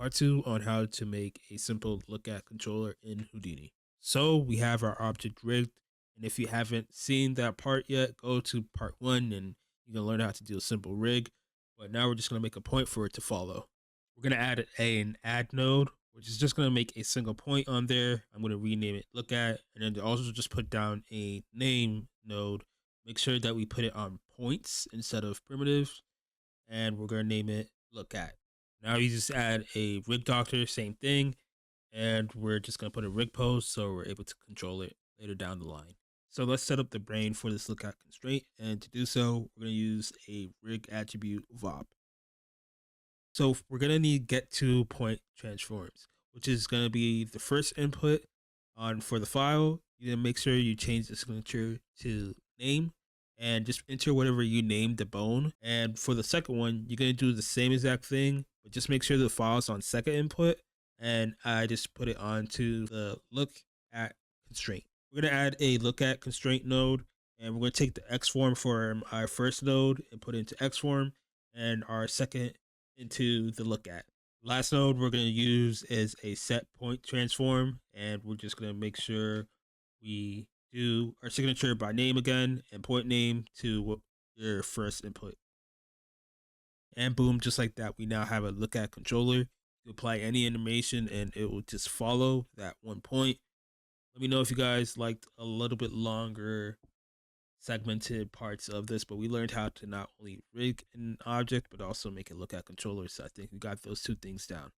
part 2 on how to make a simple lookat controller in Houdini. So we have our object rigged, and if you haven't seen that part yet, go to part 1 and you can learn how to do a simple rig. But now we're just going to make a point for it to follow. We're going to add an add node, which is just going to make a single point on there. I'm going to rename it lookat, and then also just put down a name node. Make sure that we put it on points instead of primitives, and we're going to name it lookat. Now you just add a rig doctor, same thing, and we're just going to put a rig pose so we're able to control it later down the line. So let's set up the brain for this lookat constraint, and to do so, we're going to use a rig attribute VOP. So we're going to need get to point transforms, which is going to be the first input on for the file. You then make sure you change the signature to name and just enter whatever you named the bone. And for the second one, you're going to do the same exact thing, but just make sure the file is on second input. And I just put it onto the look at constraint. We're going to add a look at constraint node, and we're going to take the X form from our first node and put it into X form, and our second into the look at. Last node we're going to use is a set point transform, and we're just going to make sure we do our signature by name again and point name to your first input. And boom, just like that, we now have a look at controller. You apply any animation and it will just follow that one point. Let me know if you guys liked a little bit longer segmented parts of this, but we learned how to not only rig an object but also make it look at controllers. So I think we got those two things down.